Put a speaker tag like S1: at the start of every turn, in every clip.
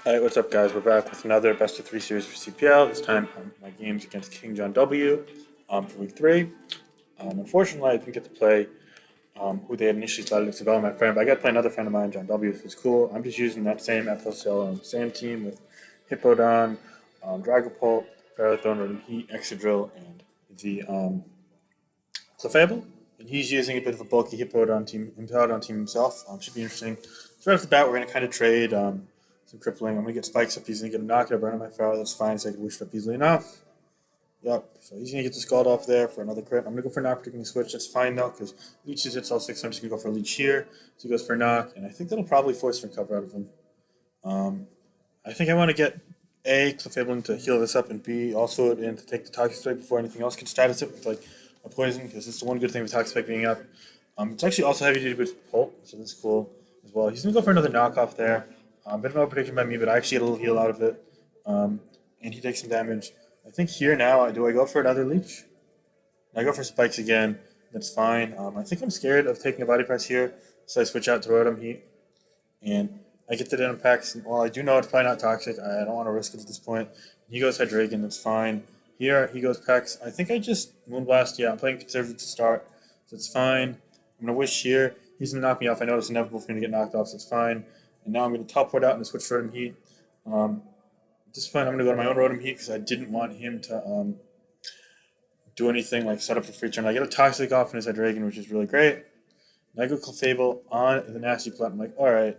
S1: Alright, what's up guys? We're back with another best of three series for CPL. This time my game's against King John W for week 3. Unfortunately, I didn't get to play who they had initially started to develop my friend, but I got to play another friend of mine, John W, so it's cool. I'm just using that same FSL, same team with Hippodon, Dragapult, Ferrothorn, Rodent Heat, Exadrill, and the Clefable. And he's using a bit of a bulky Hippodon team himself. Should be interesting. So right off the bat, we're going to kind of trade some crippling. I'm going to get spikes up easily, get a knock, get a burn on my Pharaoh. That's fine, so I can wish it up easily enough. Yep, so he's going to get the Scald off there for another crit. I'm going to go for not predicting the switch. That's fine though, because Leech is hits all 6. So I'm just going to go for a Leech here. So he goes for a knock, and I think that'll probably force a recover out of him. Um, I think I want to get A, Clefabling to heal this up, and B, also in to take the Toxic Spike before anything else can status it with like a poison, because it's the one good thing with Toxic Spike being up. It's actually also heavy duty with Pulp, so that's cool as well. He's going to go for another knockoff there. Bit of no prediction by me, but I actually get a little heal out of it. Um, and he takes some damage. I think here now, do I go for another Leech? I go for spikes again. That's fine. I think I'm scared of taking a body press here, so I switch out to Rotom Heat, and I get the Denim Packs. And while I do know it's probably not toxic, I don't want to risk it at this point. He goes Hydreigon. That's fine. Here he goes Pex. I think I just Moonblast. Yeah, I'm playing conservative to start, so it's fine. I'm gonna wish here. He's gonna knock me off. I know it's inevitable for me to get knocked off, so it's fine. And now I'm gonna teleport out and switch Rotom Heat. Um, just fine. I'm gonna go to my own Rotom Heat because I didn't want him to do anything like set up a free turn. I get a Toxic off in his Hydreigon, which is really great. And I go Clefable on the Nasty Plot. I'm like, all right.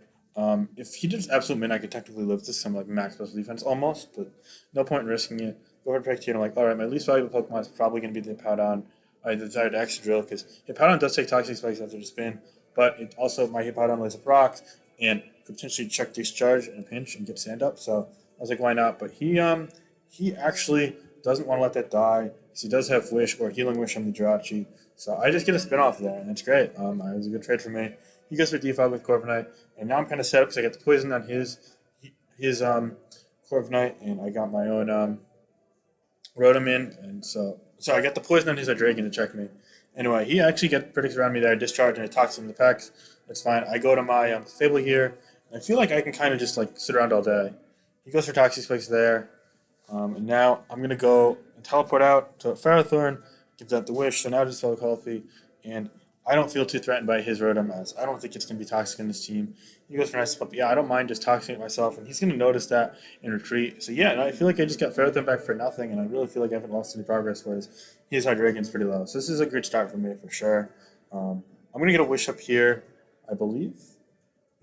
S1: If he does absolute min, I could technically live this. I'm like max special defense almost, but no point in risking it. Go for Protect here. And I'm like, all right, my least valuable Pokemon is probably going to be the Hippowdon. I desired Excadrill because Hippowdon does take Toxic Spikes after the spin, but it also my Hippowdon lays up rocks and could potentially check Discharge in a pinch and get Sand up. So I was like, why not? But he actually doesn't want to let that die because he does have Wish or Healing Wish on the Jirachi. So I just get a spin off there, and it's great. It was a good trade for me. He goes for Defog with Corviknight, and now I'm kind of set up because I got the poison on his Corviknight, and I got my own Rotom in, and so I got the poison on his Hydreigon to check me. Anyway, he actually gets predicts around me there, discharge, and it talks him the packs. That's fine. I go to my Fable here, and I feel like I can kind of just like sit around all day. He goes for Toxic Spikes there, and now I'm gonna go and teleport out to Ferrothorn, gives out the wish, so now just feel healthy, and I don't feel too threatened by his Rotom as I don't think it's gonna be toxic in this team. He goes for nice but yeah, I don't mind just toxicing it myself, and he's gonna notice that and retreat. So yeah, and I feel like I just got Ferrothorn back for nothing, and I really feel like I haven't lost any progress, whereas his Hydreigon's pretty low. So this is a good start for me for sure. I'm gonna get a wish up here, I believe.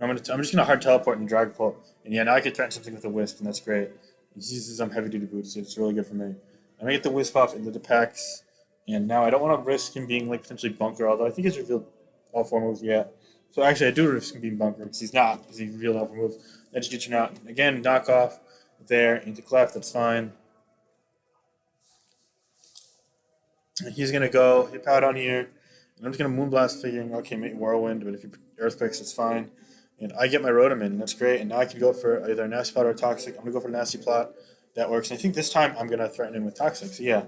S1: I'm just gonna hard teleport and drag pull, and yeah, now I can threaten something with a wisp, and that's great. He uses some heavy duty boots, so it's really good for me. I'm gonna get the wisp off into the packs, and now I don't want to risk him being like potentially bunker, although I think he's revealed all 4 moves yet. So actually, I do risk him being bunker because he's not, because he revealed all 4 moves. That just gets you out. Again, knock off there into clef, that's fine. And he's gonna go hip out on here, and I'm just gonna moonblast, figuring okay, maybe whirlwind, but if he earthquakes, it's fine. And I get my Rotom in, that's great. And now I can go for either a nasty plot or a toxic. I'm gonna go for a nasty plot. That works. And I think this time I'm gonna threaten him with toxic. So yeah,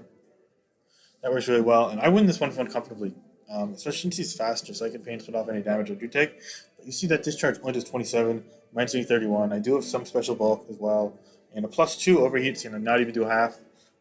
S1: that works really well. And I win this 1-1 comfortably, especially since he's faster, so I can pain split off any damage I do take. But you see that discharge only does 27, mine's doing 31. I do have some special bulk as well, and a +2 overheat's gonna not even do half.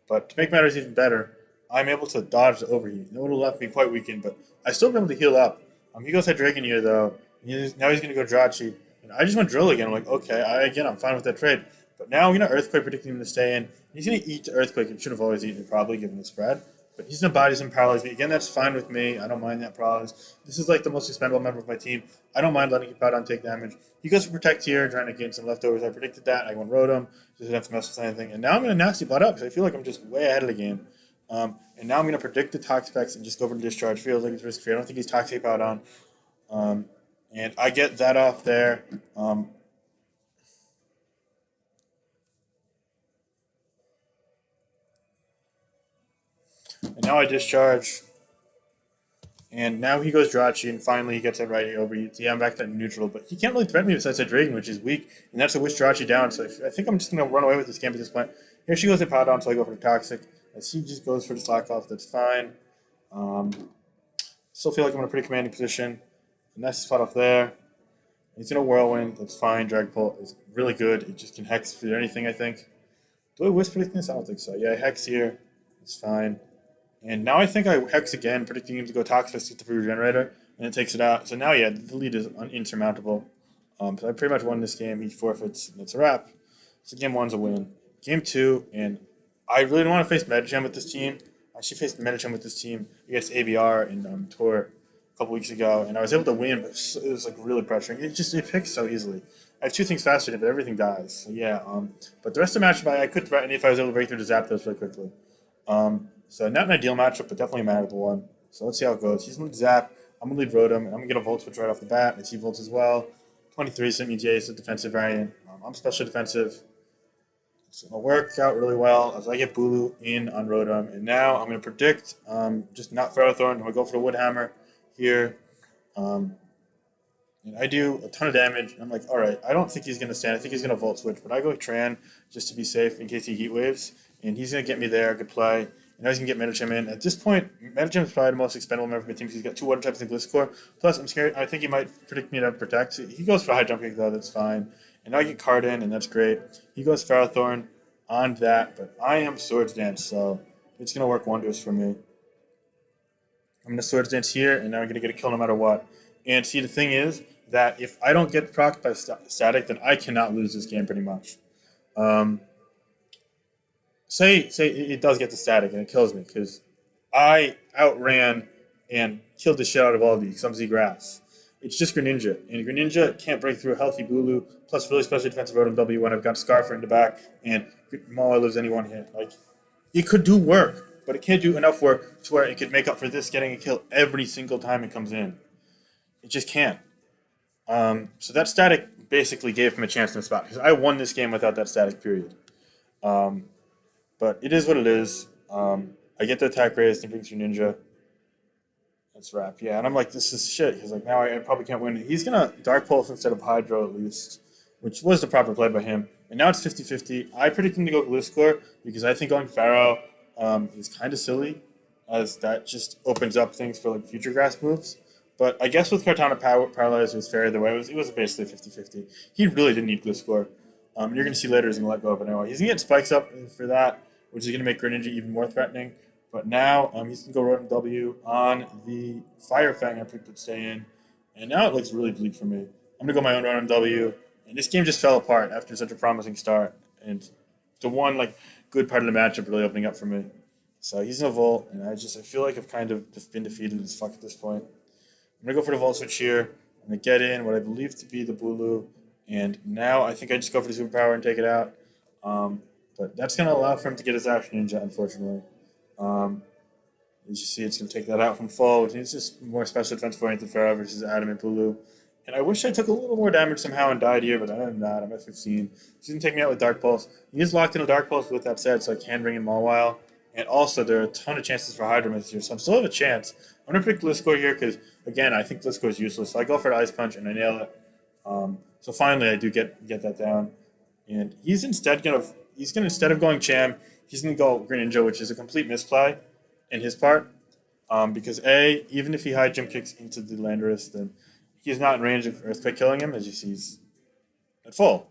S1: But to make matters even better, I'm able to dodge the overheat. No one will left me quite weakened, but I still been able to heal up. He goes Hydreigon here though. Now he's gonna go Jirachi, and I just went Drill again. I'm like, okay, I'm fine with that trade. But now I'm gonna Earthquake, predicting him to stay in. He's gonna eat the Earthquake. He should have always eaten it, probably given the spread. But he's gonna body some paralyze me again. That's fine with me. I don't mind that paralyze. This is like the most expendable member of my team. I don't mind letting Hippowdon take damage. He goes for Protect here, trying to gain some leftovers. I predicted that. I went Rotom. Doesn't have to mess with anything. And now I'm gonna nasty butt up because I feel like I'm just way ahead of the game. And now I'm gonna predict the Toxic Specs and just go for the Discharge. Feels like it's risk free. I don't think he's Toxic Hippowdon. Um, and I get that off there. And now I discharge. And now he goes Jirachi, and finally he gets it right over. Yeah, I'm back to neutral, but he can't really threaten me besides that Dragon, which is weak, and that's a wish Jirachi down. So I think I'm just gonna run away with this game at this point. Here she goes to Powdon, so I go for the Toxic. As he just goes for the Slack off, that's fine. Um, Still feel like I'm in a pretty commanding position. And that's the spot off there. He's gonna Whirlwind. That's fine. Dragapult is really good. It just can Hex for anything, I think. Do I Whisper this? I don't think so. Yeah, Hex here. It's fine. And now I think I Hex again, predicting him to go Toxtricity to the free Regenerator, and it takes it out. So now, yeah, the lead is insurmountable. So I pretty much won this game. He forfeits, and it's a wrap. So game one's a win. Game two, and I really don't want to face Medicham with this team. I actually faced Medicham with this team against ABR in Tour a couple weeks ago, and I was able to win, but it was like really pressuring. It picks so easily. I have two things faster than it, but everything dies. So yeah, but the rest of the matchup I could threaten if I was able to break through to zap those really quickly. So not an ideal matchup, but definitely a manageable one. So let's see how it goes. He's going to zap. I'm going to lead Rotom, and I'm going to get a Volt Switch right off the bat. And he Volts as well. 23, so it means is a defensive variant. I'm special defensive. It's going to work out really well as I get Bulu in on Rotom. And now I'm going to predict just not Ferrothorn. I'm going to go for the Wood Hammer here. Um, and I do a ton of damage. I'm like, all right, I don't think he's going to stand. I think he's going to Volt Switch. But I go Tran just to be safe in case he Heat Waves. And he's going to get me there. Good play. And now he's going to get Medicham in. At this point, Medicham is probably the most expendable member of my team because he's got two water types in Gliscor. Plus, I'm scared. I think he might predict me to Protect. He goes for high jump kick, though. That's fine. And now I get Card in, and that's great. He goes Ferrothorn on that. But I am Swords Dance, so it's going to work wonders for me. I'm going to Swords Dance here, and now I'm going to get a kill no matter what. And see, the thing is that if I don't get procced by Static, then I cannot lose this game pretty much. Um, say it does get the Static, and it kills me, because I outran and killed the shit out of all these, some Z-Grass. It's just Greninja, and Greninja can't break through a healthy Bulu, plus really special defensive Rotom W when I've got Scarfer in the back, and Maul lives any one hit. Like, it could do work, but it can't do enough work to where it could make up for this getting a kill every single time it comes in. It just can't. So that Static basically gave him a chance in the spot, because I won this game without that Static, period. Um, but it is what it is. I get the attack raised and brings through Ninja. That's wrap. Yeah, and I'm like, this is shit, because like now I probably can't win. He's going to Dark Pulse instead of Hydro at least, which was the proper play by him. And now it's 50-50. I predict him to go Gliscor because I think going Pharaoh is kind of silly, as that just opens up things for like future grass moves. But I guess with Kartana Paralyze was fair either way. It was basically 50-50. He really didn't need Gliscor. And you're going to see later he's going to let go of it anyway. He's going to get spikes up for that, which is going to make Greninja even more threatening. But now he's going to go Rotom W on the Fire Fang I picked would stay in. And now it looks really bleak for me. I'm going to go my own Rotom W. And this game just fell apart after such a promising start. And the one like good part of the matchup really opening up for me. So he's in a Volt, and I feel like I've kind of just been defeated as fuck at this point. I'm going to go for the Volt Switch here. I'm going to get in what I believe to be the Bulu. And now I think I just go for the Superpower and take it out. But that's going to allow for him to get his Action Ninja, unfortunately. As you see, it's going to take that out from full, which needs just more special defense oriented Pharaoh versus Adam and Bulu. And I wish I took a little more damage somehow and died here, but other than that, I'm at 15. He's going to take me out with Dark Pulse. He is locked in a Dark Pulse with that said, so I can bring in Mawile. And also, there are a ton of chances for Hydro Miss here, so I still have a chance. I'm going to pick Gliscor here because, again, I think Gliscor is useless. So I go for the Ice Punch and I nail it. So finally, I do get that down. And he's instead instead of going Cham, he's going to go Greninja, which is a complete misplay in his part. Because A, even if he high jump kicks into the Landorus, then he's not in range of Earthquake killing him, as you see he's at full.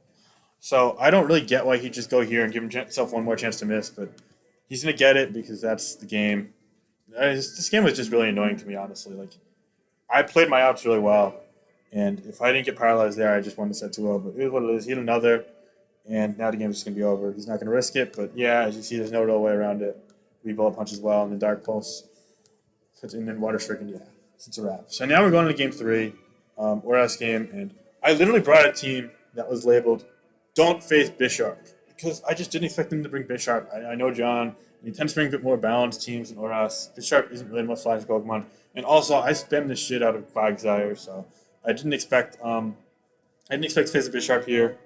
S1: So I don't really get why he'd just go here and give himself one more chance to miss, but he's going to get it because that's the game. This game was just really annoying to me, honestly. Like, I played my outs really well, and if I didn't get paralyzed there, I just won the set 2-0. But it is what it is. He had another, and now the game is just going to be over. He's not going to risk it, but yeah, as you see, there's no real way around it. We Bullet Punch as well, and the Dark Pulse. And then Water Stricken, yeah, it's a wrap. So now we're going into Game 3, Oras game, and I literally brought a team that was labeled "Don't Face Bisharp" because I just didn't expect them to bring Bisharp. I know John, and he tends to bring a bit more balanced teams than Oras. Bisharp isn't really the most flashy Pokemon, and also I spam the shit out of Quagsire, so I didn't expect to face a Bisharp here,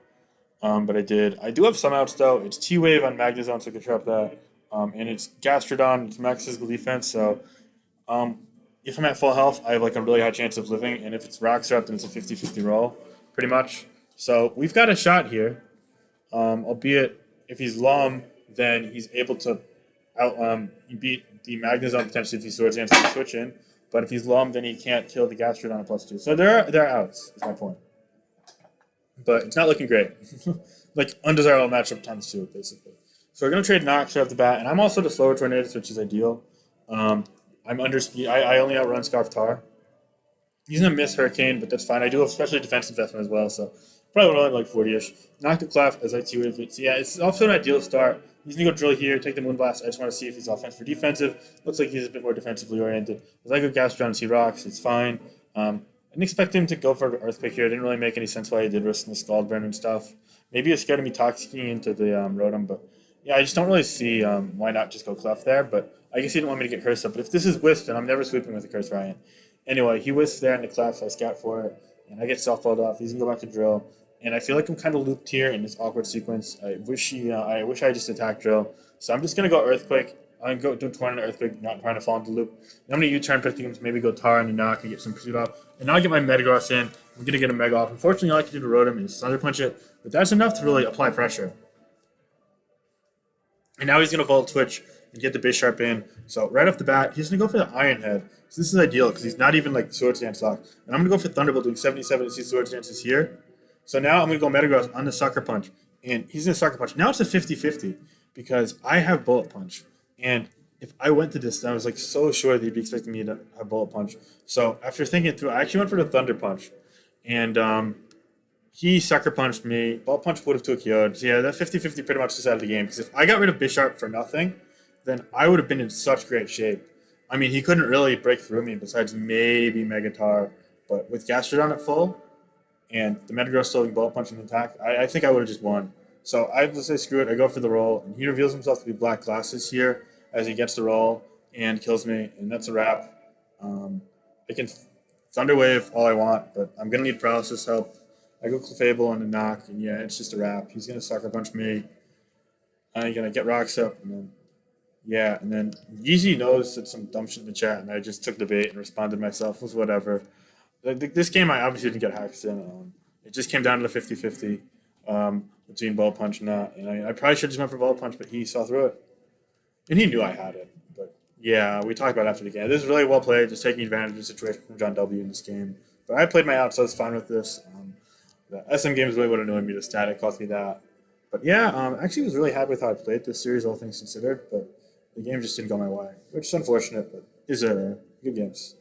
S1: but I did. I do have some outs though. It's T-Wave on Magnezone, so I can trap that, and it's Gastrodon, it's max physical defense, so. If I'm at full health, I have like a really high chance of living, and if it's Rock Strap, then it's a 50-50 roll, pretty much. So we've got a shot here, albeit if he's Lum, then he's able to beat the Magnezone potentially if he Swords Dance and switch in. But if he's Lum, then he can't kill the Gastrodon at +2. So there are outs, is my point. but it's not looking great. Like undesirable matchup times two, basically. So we're gonna trade Nox right off the bat, and I'm also the slower Tornadus, which is ideal. Um, I'm under speed. I only outrun Scarf Tar. He's gonna miss Hurricane, but that's fine. I do have especially defensive investment as well, so probably would only like 40-ish. Knock the Clef as I see with it. So yeah, it's also an ideal start. He's gonna go drill here, take the Moonblast. I just want to see if he's offensive or defensive. Looks like he's a bit more defensively oriented. As I go Gas Drown and see rocks, it's fine. I didn't expect him to go for an Earthquake here. It didn't really make any sense why he did risk the Scald Burn and stuff. Maybe he was scared of me Toxicking into the Rotom, but yeah, I just don't really see why not just go Clef there. But I guess he didn't want me to get Curse up. But if this is Wisp, then I'm never sweeping with a Curse Variant. Anyway, he Wisps there in the Clef, so I scout for it, and I get softballed off. He's gonna go back to drill, and I feel like I'm kind of looped here in this awkward sequence. I wish I just attacked drill. So I'm just gonna go Earthquake. I'm gonna go do Torn and Earthquake, not trying to fall into the loop. And I'm gonna U-turn, pick things, maybe go Tar and Knock and get some pursuit off. And now I get my Metagross in. I'm gonna get a Mega off. Unfortunately, all I can do to Rotom is Thunder Punch it, but that's enough to really apply pressure. And now he's going to Volt Twitch and get the Bisharp in. So right off the bat, he's going to go for the Iron Head. So this is ideal because he's not even like Swords Dance lock. And I'm going to go for Thunderbolt doing 77 to see Swords Dance is here. So now I'm going to go Metagross on the Sucker Punch. And he's going to Sucker Punch. Now it's a 50-50 because I have Bullet Punch. And if I went to this, I was like so sure that he'd be expecting me to have Bullet Punch. So after thinking it through, I actually went for the Thunder Punch. And he sucker punched me. Ball punch would have took Yod. So yeah, that 50-50 pretty much decided the game. Because if I got rid of Bisharp for nothing, then I would have been in such great shape. I mean, he couldn't really break through me besides maybe Megatar. But with Gastrodon at full and the Metagross still having Ball Punch and attack, I think I would have just won. So I just say screw it. I go for the roll. And he reveals himself to be Black Glasses here as he gets the roll and kills me. And that's a wrap. I can Thunder Wave all I want, but I'm going to need Paralysis help. I go Clefable on the knock, and yeah, it's just a wrap. He's going to Sucker Punch me. I'm going to get Rocks up, and then, yeah, and then Yeezy knows that some dumb shit in the chat, and I just took the bait and responded myself with whatever. This game, I obviously didn't get hacks in. It just came down to the 50-50 between Ball Punch and that. And I probably should have just went for Ball Punch, but he saw through it. And he knew I had it. But yeah, we talked about it after the game. This is really well played, just taking advantage of the situation from John W. in this game. But I played my out, so I was fine with this. The SM games really would have annoyed me. The static cost me that. But yeah, actually was really happy with how I played this series, all things considered. But the game just didn't go my way, which is unfortunate, but is good games.